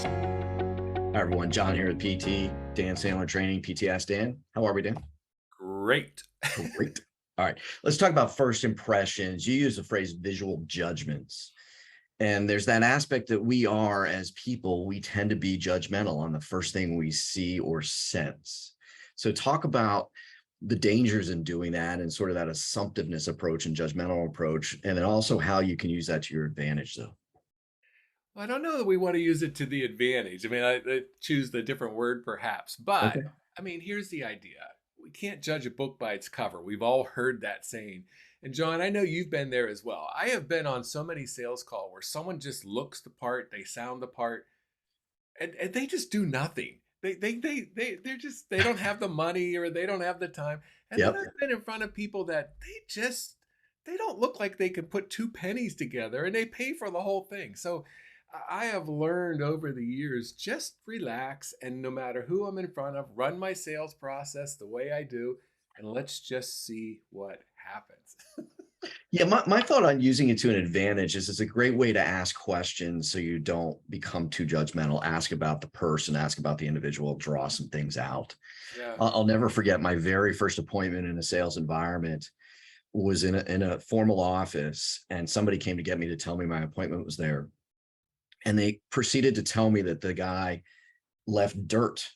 Hi, everyone. John here with PT, Dan Sandler Training, PTS. Dan, how are we doing? Great. Great. All right. Let's talk about first impressions. You use the phrase visual judgments. And there's that aspect that we are, as people, we tend to be judgmental on the first thing we see or sense. So, talk about the dangers in doing that and sort of that assumptiveness approach and judgmental approach. And then also how you can use that to your advantage, though. Well, I don't know that we want to use it to the advantage. I mean, I choose the different word perhaps, but Okay. I mean, here's the idea. We can't judge a book by its cover. We've all heard that saying. And John, I know you've been there as well. I have been on so many sales calls where someone just looks the part, they sound the part, and they just do nothing. They don't have the money or they don't have the time. And then Yep. I've been in front of people that they don't look like they can put two pennies together and they pay for the whole thing. So I have learned over the years, just relax and no matter who I'm in front of, run my sales process the way I do, and let's just see what happens. Yeah, my thought on using it to an advantage is it's a great way to ask questions so you don't become too judgmental. Ask about the person, ask about the individual, draw some things out. Yeah. I'll never forget my very first appointment in a sales environment was in a formal office, and somebody came to get me to tell me my appointment was there. And they proceeded to tell me that the guy left dirt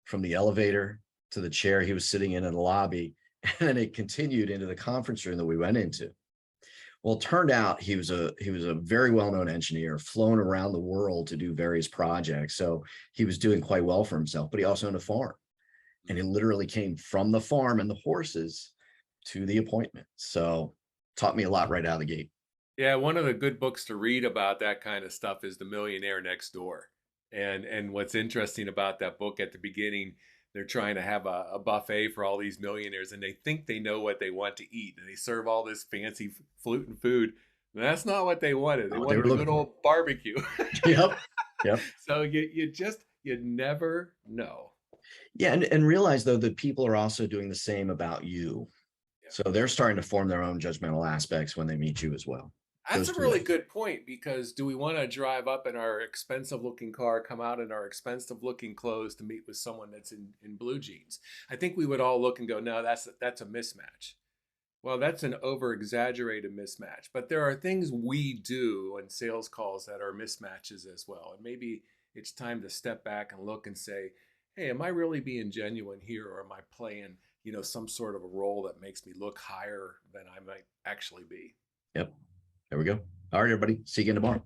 from the elevator to the chair he was sitting in the lobby. And then it continued into the conference room that we went into. Well, it turned out he was a very well-known engineer, flown around the world to do various projects. So he was doing quite well for himself, but he also owned a farm. And he literally came from the farm and the horses to the appointment. So taught me a lot right out of the gate. Yeah, one of the good books to read about that kind of stuff is The Millionaire Next Door. And what's interesting about that book at the beginning, they're trying to have a buffet for all these millionaires and they think they know what they want to eat and they serve all this fancy fluting food. And that's not what they wanted. They Not what they were wanted a looking good for. old barbecue. Yep. Yep. So you never know. Yeah. And realize though that people are also doing the same about you. Yeah. So they're starting to form their own judgmental aspects when they meet you as well. That's Goes a two really ways. good point because do we want to drive up in our expensive looking car, come out in our expensive looking clothes to meet with someone that's in blue jeans? I think we would all look and go, no, that's a mismatch. Well, that's an over exaggerated mismatch. But there are things we do in sales calls that are mismatches as well. And maybe it's time to step back and look and say, hey, am I really being genuine here or am I playing, some sort of a role that makes me look higher than I might actually be? Yep. There we go. All right, everybody. See you again tomorrow.